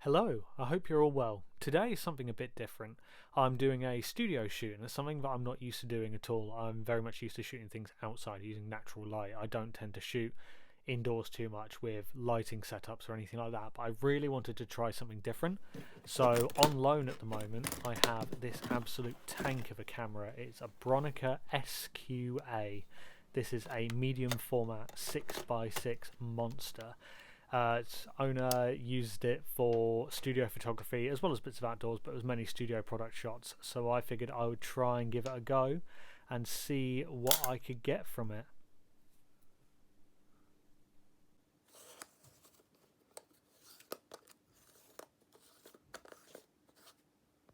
Hello, I hope you're all well. Today is something a bit different. I'm doing a studio shoot, and it's something that I'm not used to doing at all. I'm very much used to shooting things outside using natural light. I don't tend to shoot indoors too much with lighting setups or anything like that, but I really wanted to try something different. So, on loan at the moment, I have this absolute tank of a camera. It's a Bronica SQ-A. This is a medium format 6x6 monster. Its owner used it for studio photography as well as bits of outdoors, but it was many studio product shots. So I figured I would try and give it a go and see what I could get from it.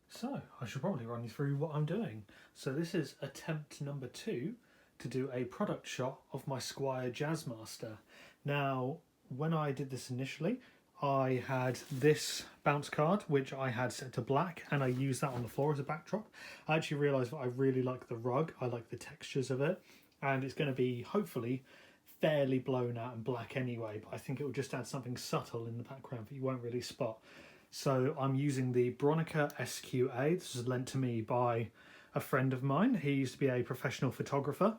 So I should probably run you through what I'm doing. So this is attempt number 2 to do a product shot of my SQ-A Jazzmaster. Now, when I did this initially, I had this bounce card which I had set to black, and I used that on the floor as a backdrop. I actually realised that I really like the rug, I like the textures of it, and it's going to be hopefully fairly blown out and black anyway, but I think it will just add something subtle in the background that you won't really spot. So I'm using the Bronica SQ-A. This was lent to me by a friend of mine. He used to be a professional photographer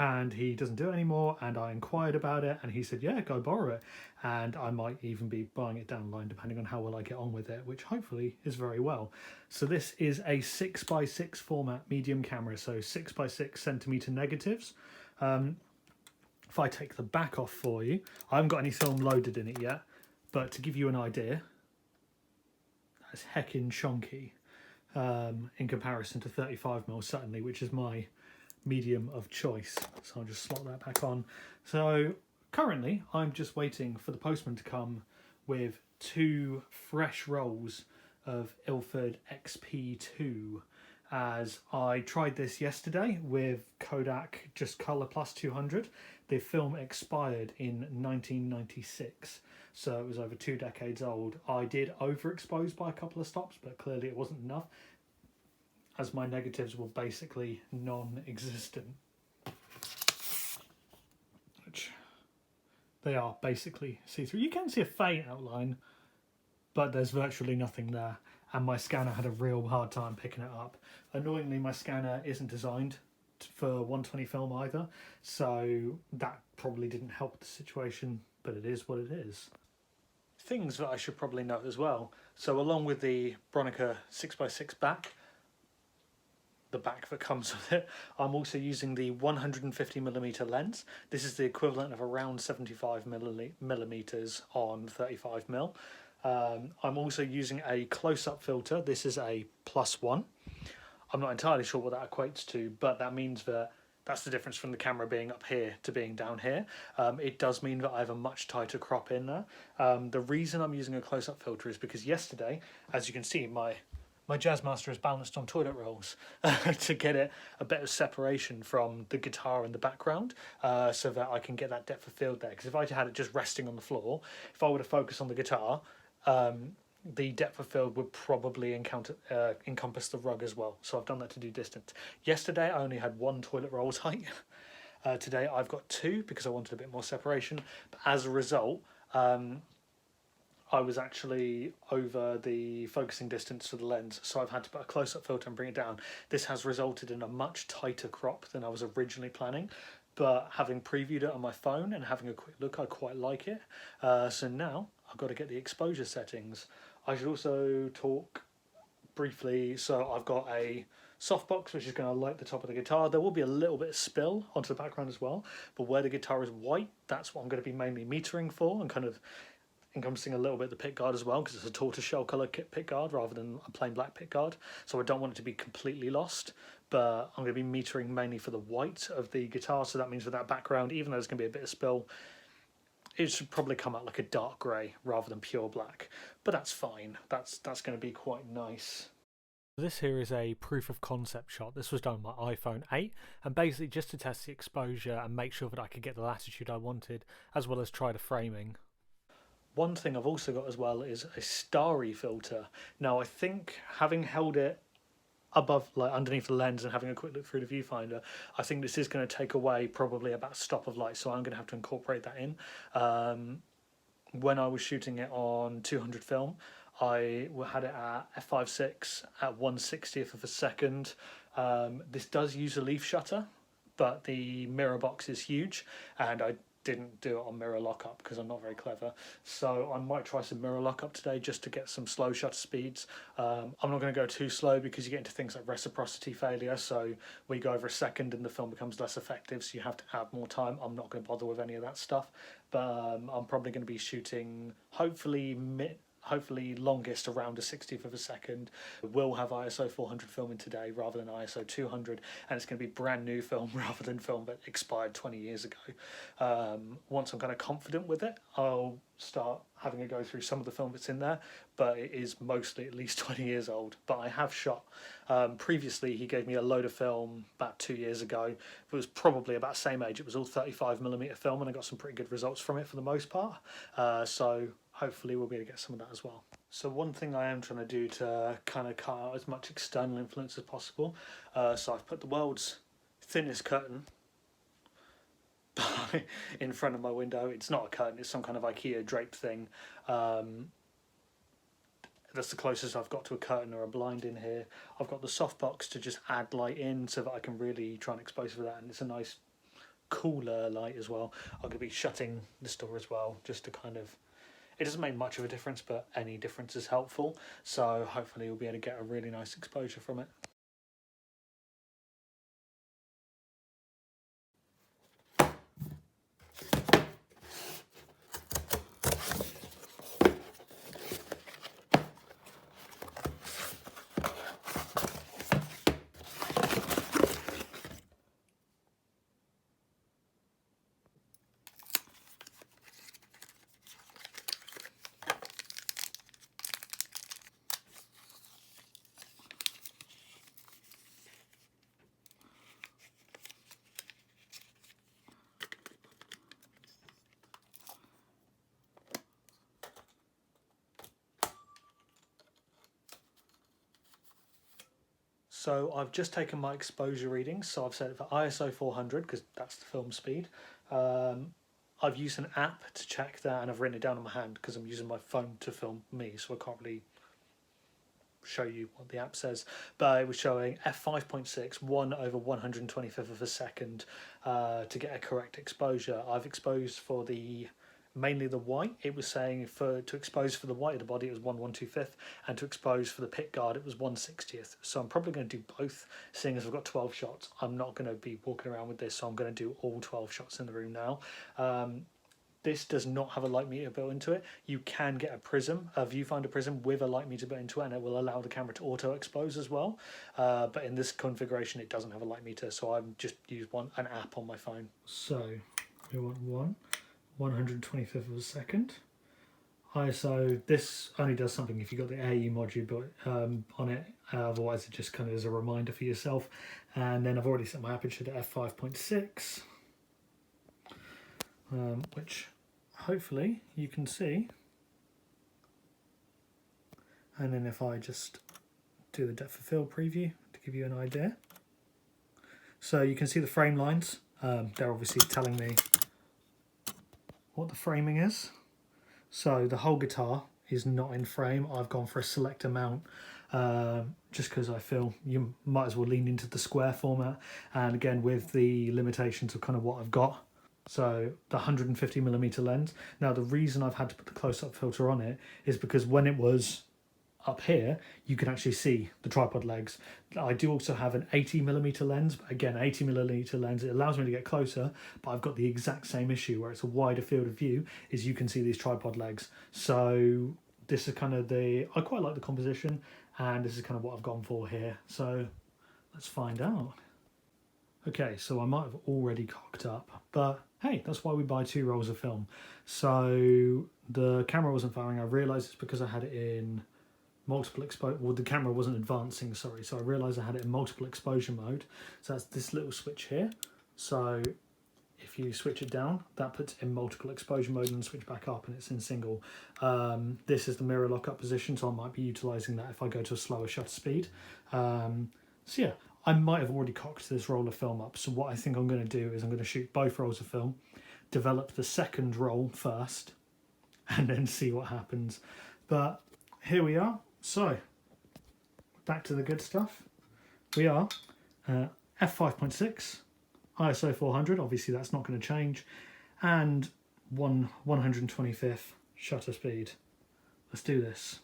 and he doesn't do it anymore, and I inquired about it and he said, yeah, go borrow it, and I might even be buying it down the line depending on how well I get on with it, which hopefully is very well. So this is a 6x6 format medium camera, so 6x6 centimeter negatives. If I take the back off for you, I haven't got any film loaded in it yet, but to give you an idea, that's heckin' chunky in comparison to 35mm certainly, which is my medium of choice. So I'll just slot that back on. So currently I'm just waiting for the postman to come with 2 fresh rolls of Ilford XP2, as I tried this yesterday with Kodak just Color Plus 200. The film expired in 1996, so it was over 2 decades old. I did overexpose by a couple of stops, but clearly it wasn't enough, as my negatives were basically non-existent. Which they are basically see-through. You can see a faint outline, but there's virtually nothing there, and my scanner had a real hard time picking it up. Annoyingly, my scanner isn't designed for 120 film either, so that probably didn't help the situation, but it is what it is. Things that I should probably note as well. So along with the Bronica 6x6 back, the back that comes with it, I'm also using the 150mm lens. This is the equivalent of around 75mm on 35mm. I'm also using a close-up filter. This is a +1. I'm not entirely sure what that equates to, but that means that that's the difference from the camera being up here to being down here. It does mean that I have a much tighter crop in there. The reason I'm using a close-up filter is because yesterday, as you can see, my Jazzmaster is balanced on toilet rolls to get it a bit of separation from the guitar in the background, so that I can get that depth of field there. Because if I had it just resting on the floor, if I were to focus on the guitar, the depth of field would probably encompass the rug as well. So I've done that to do distance. Yesterday I only had 1 toilet roll's height. Today I've got 2 because I wanted a bit more separation. But as a result, I was actually over the focusing distance for the lens, so I've had to put a close-up filter and bring it down. This has resulted in a much tighter crop than I was originally planning, but having previewed it on my phone and having a quick look, I quite like it. So now I've got to get the exposure settings. I should also talk briefly. So I've got a softbox which is going to light the top of the guitar. There will be a little bit of spill onto the background as well, but where the guitar is white, that's what I'm going to be mainly metering for, and kind of encompassing a little bit of the pick guard as well, because it's a tortoiseshell colour pick guard rather than a plain black pick guard, so I don't want it to be completely lost. But I'm going to be metering mainly for the white of the guitar, so that means for that background, even though there's going to be a bit of spill, it should probably come out like a dark grey rather than pure black, but that's fine. That's going to be quite nice. This here is a proof of concept shot. This was done on my iPhone 8, and basically just to test the exposure and make sure that I could get the latitude I wanted, as well as try the framing. One thing I've also got as well is a starry filter. Now I think, having held it above, like underneath the lens, and having a quick look through the viewfinder, I think this is going to take away probably about a stop of light, so I'm going to have to incorporate that in. When I was shooting it on 200 film, I had it at f5.6 at 1/60th of a second. This does use a leaf shutter, but the mirror box is huge, and I didn't do it on mirror lockup because I'm not very clever. So I might try some mirror lockup today just to get some slow shutter speeds. I'm not going to go too slow because you get into things like reciprocity failure. So we go over a second and the film becomes less effective, so you have to add more time. I'm not going to bother with any of that stuff, but I'm probably going to be shooting hopefully longest around a 60th of a second. We'll have ISO 400 filming today rather than ISO 200, and it's going to be brand new film rather than film that expired 20 years ago. Once I'm kind of confident with it, I'll start having a go through some of the film that's in there, but it is mostly at least 20 years old. But I have shot. Previously, he gave me a load of film about 2 years ago. It was probably about the same age. It was all 35mm film, and I got some pretty good results from it for the most part. So hopefully we'll be able to get some of that as well. So one thing I am trying to do to kind of cut out as much external influence as possible, so I've put the world's thinnest curtain in front of my window. It's not a curtain, it's some kind of IKEA draped thing. That's the closest I've got to a curtain or a blind in here. I've got the softbox to just add light in so that I can really try and expose for that, and it's a nice cooler light as well. I'm going to be shutting this door as well just to kind of, it doesn't make much of a difference, but any difference is helpful. So hopefully we'll be able to get a really nice exposure from it. So I've just taken my exposure readings, so I've set it for ISO 400 because that's the film speed. I've used an app to check that, and I've written it down on my hand because I'm using my phone to film me, so I can't really show you what the app says. But it was showing f5.6, 1/125th of a second to get a correct exposure. I've exposed for mainly the white. It was saying to expose for the white of the body it was 1/125th, and to expose for the pit guard it was 1/60th. So I'm probably going to do both, seeing as I've got 12 shots. I'm not going to be walking around with this, so I'm going to do all 12 shots in the room now. This does not have a light meter built into it. You can get a prism, a viewfinder prism with a light meter built into it, and it will allow the camera to auto expose as well. But in this configuration it doesn't have a light meter, so I've just used an app on my phone. So we want 1/125th of a second. ISO, this only does something if you've got the AE module on it, otherwise it just kind of is a reminder for yourself. And then I've already set my aperture to f5.6, which hopefully you can see. And then if I just do the depth of field preview to give you an idea. So you can see the frame lines, they're obviously telling me what the framing is. So the whole guitar is not in frame. I've gone for a select amount just because I feel you might as well lean into the square format, and again with the limitations of kind of what I've got. So the 150mm lens. Now the reason I've had to put the close-up filter on it is because when it was up here you can actually see the tripod legs. I do also have an 80mm lens, but again 80mm lens, it allows me to get closer, but I've got the exact same issue where it's a wider field of view, is you can see these tripod legs. So this is kind of I quite like the composition, and this is kind of what I've gone for here. So let's find out. Okay, so I might have already cocked up, but hey, that's why we buy 2 rolls of film. So the camera wasn't firing. I realised it's because I had it in multiple exposure. Well, the camera wasn't advancing, sorry. So I realised I had it in multiple exposure mode. So that's this little switch here. So if you switch it down, that puts it in multiple exposure mode, and switch back up and it's in single. This is the mirror lockup position, so I might be utilising that if I go to a slower shutter speed. So yeah, I might have already cocked this roll of film up. So what I think I'm going to do is I'm going to shoot both rolls of film, develop the second roll first, and then see what happens. But here we are. So, back to the good stuff. We are f5.6, ISO 400, obviously that's not going to change, and 125th shutter speed. Let's do this.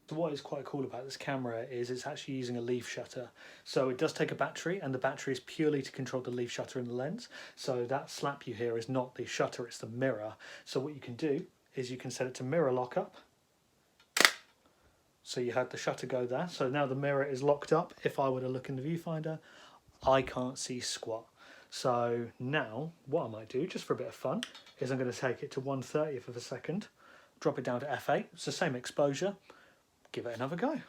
So what is quite cool about this camera is it's actually using a leaf shutter. So it does take a battery, and the battery is purely to control the leaf shutter in the lens. So that slap you hear is not the shutter, it's the mirror. So what you can do is you can set it to mirror lockup. So you had the shutter go there. So now the mirror is locked up. If I were to look in the viewfinder, I can't see squat. So now what I might do, just for a bit of fun, is I'm going to take it to 1/30th of a second, drop it down to f8. It's the same exposure. Give it another go.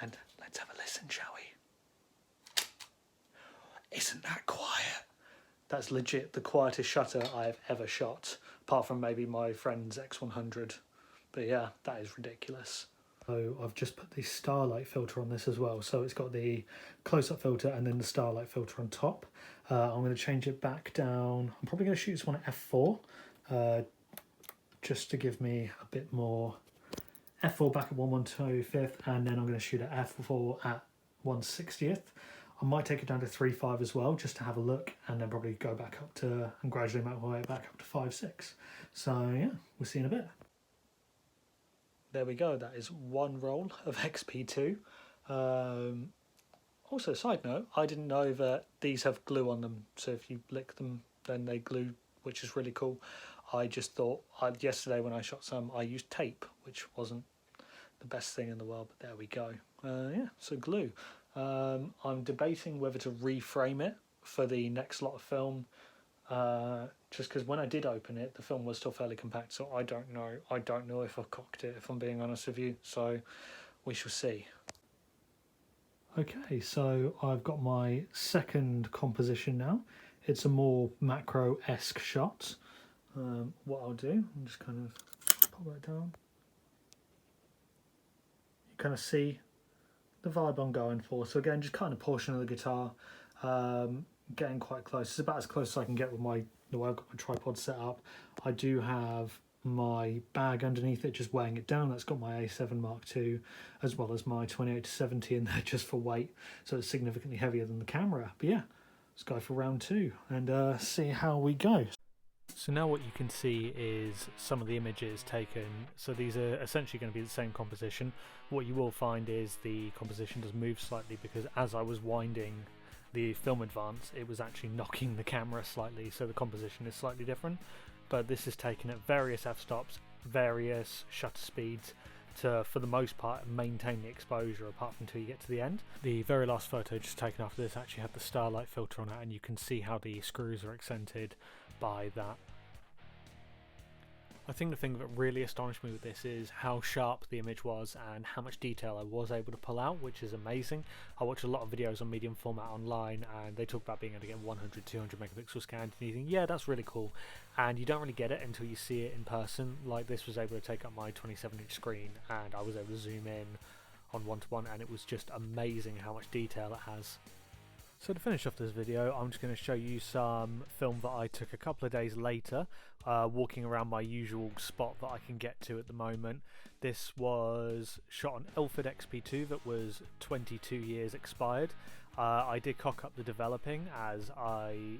And let's have a listen, shall we? Isn't that quiet? That's legit the quietest shutter I've ever shot, apart from maybe my friend's X100. But yeah, that is ridiculous. So I've just put the starlight filter on this as well. So it's got the close-up filter and then the starlight filter on top. I'm going to change it back down. I'm probably going to shoot this one at f4, just to give me a bit more. F4 back at 1/125th, and then I'm going to shoot at f4 at 1/60th. I might take it down to 3.5 as well, just to have a look, and then probably go back up to, and gradually make my way back up to 5.6. So yeah, we'll see in a bit. There we go, that is one roll of XP2. Also, side note, I didn't know that these have glue on them, so if you lick them, then they glue, which is really cool. I just thought, yesterday when I shot some, I used tape, which wasn't the best thing in the world, but there we go. Yeah, so glue. I'm debating whether to reframe it for the next lot of film, just because when I did open it, the film was still fairly compact, so I don't know if I've cocked it, if I'm being honest with you, so we shall see. Okay, so I've got my second composition now. It's a more macro-esque shot. What I'll do, I'm just kind of pop that down. You kind of see the vibe I'm going for. So again, just kind of portion of the guitar, getting quite close. It's about as close as I can get with the way I've got my tripod set up. I do have my bag underneath it, just weighing it down. That's got my A7 Mark II, as well as my 28-70 in there just for weight. So it's significantly heavier than the camera. But yeah, let's go for round two and see how we go. So now what you can see is some of the images taken. So these are essentially going to be the same composition. What you will find is the composition does move slightly because as I was winding the film advance, it was actually knocking the camera slightly, so the composition is slightly different. But this is taken at various f-stops, various shutter speeds to, for the most part, maintain the exposure apart from until you get to the end. The very last photo just taken after this actually had the starlight filter on it, and you can see how the screws are accented by that. I think the thing that really astonished me with this is how sharp the image was and how much detail I was able to pull out, which is amazing. I watch a lot of videos on medium format online and they talk about being able to get 100, 200 megapixel scans, and you think, yeah, that's really cool. And you don't really get it until you see it in person. Like this was able to take up my 27-inch screen and I was able to zoom in on 1:1, and it was just amazing how much detail it has. So to finish off this video, I'm just going to show you some film that I took a couple of days later, walking around my usual spot that I can get to at the moment. This was shot on Ilford XP2 that was 22 years expired. I did cock up the developing as I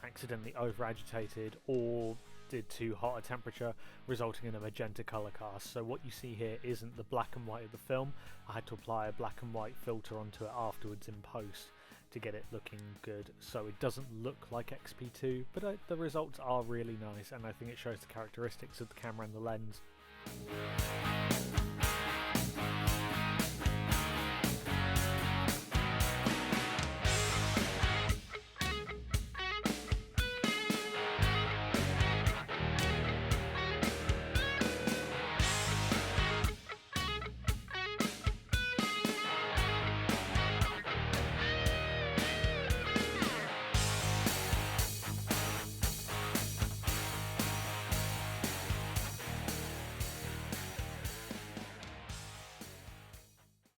accidentally over-agitated or did too hot a temperature, resulting in a magenta colour cast. So what you see here isn't the black and white of the film. I had to apply a black and white filter onto it afterwards in post to get it looking good, so it doesn't look like XP2, but the results are really nice, and I think it shows the characteristics of the camera and the lens.